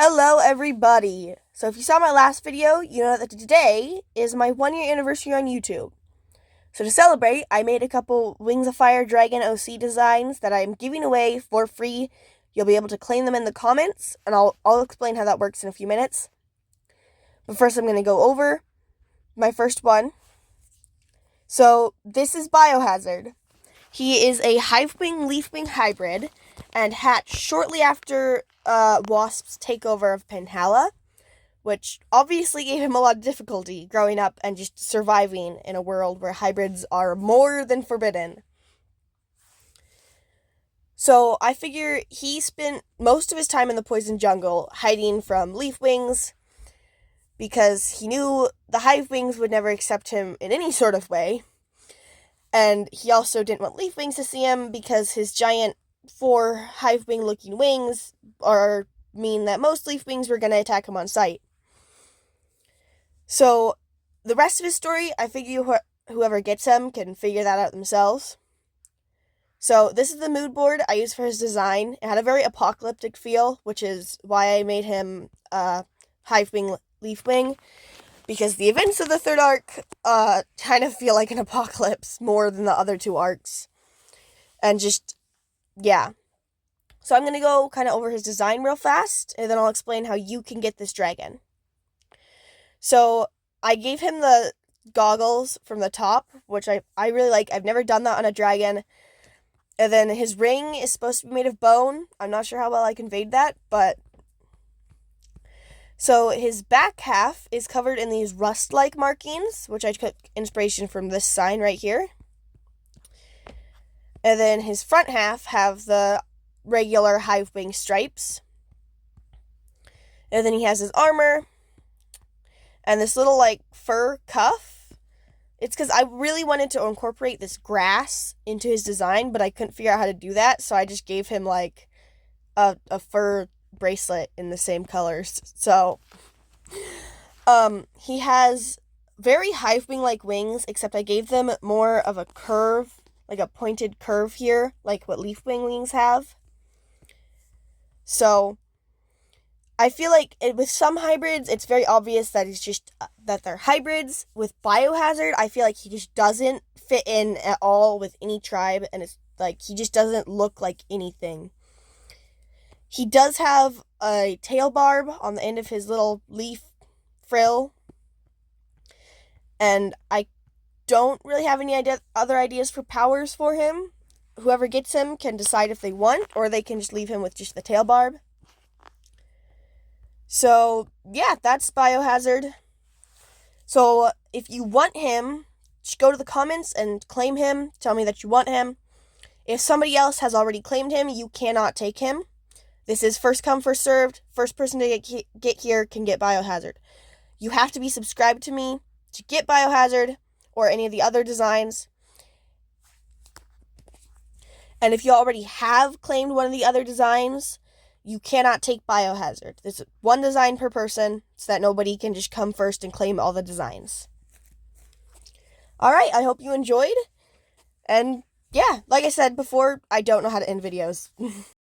Hello everybody! So if you saw my last video, you know that today is my 1-year anniversary on YouTube. So to celebrate, I made a couple Wings of Fire Dragon OC designs that I'm giving away for free. You'll be able to claim them in the comments, and I'll explain how that works in a few minutes. But first I'm going to go over my first one. So this is Biohazard. He is a Hivewing Leafwing hybrid and hatched shortly after Wasp's takeover of Penhala, which obviously gave him a lot of difficulty growing up and just surviving in a world where hybrids are more than forbidden. So I figure he spent most of his time in the poison jungle hiding from Leafwings because he knew the Hivewings would never accept him in any sort of way. And he also didn't want Leafwings to see him because his giant 4 Hivewing looking wings mean that most Leafwings were going to attack him on sight. So the rest of his story, I figure whoever gets him can figure that out themselves. So this is the mood board I used for his design. It had a very apocalyptic feel, which is why I made him Hivewing Leafwing. Because the events of the third arc kind of feel like an apocalypse more than the other 2 arcs. And just, yeah. So I'm going to go kind of over his design real fast, and then I'll explain how you can get this dragon. So I gave him the goggles from the top, which I really like. I've never done that on a dragon. And then his ring is supposed to be made of bone. I'm not sure how well I conveyed that, but... So his back half is covered in these rust-like markings, which I took inspiration from this sign right here. And then his front half have the regular Hivewing stripes. And then he has his armor and this little fur cuff. It's because I really wanted to incorporate this grass into his design, but I couldn't figure out how to do that, so I just gave him a fur bracelet in the same colors. So he has very Hivewing-like wings, except I gave them more of a curve, like a pointed curve here, like what Leafwing wings have. So I feel like with some hybrids, it's very obvious that it's just that they're hybrids. With Biohazard, I feel like he just doesn't fit in at all with any tribe, and it's like he just doesn't look like anything. He does have a tail barb on the end of his little leaf frill. And I don't really have any other ideas for powers for him. Whoever gets him can decide if they want, or they can just leave him with just the tail barb. So, yeah, that's Biohazard. So, if you want him, just go to the comments and claim him. Tell me that you want him. If somebody else has already claimed him, you cannot take him. This is first come, first served. First person to get here can get Biohazard. You have to be subscribed to me to get Biohazard or any of the other designs. And if you already have claimed one of the other designs, you cannot take Biohazard. There's one design per person so that nobody can just come first and claim all the designs. Alright, I hope you enjoyed. And yeah, like I said before, I don't know how to end videos.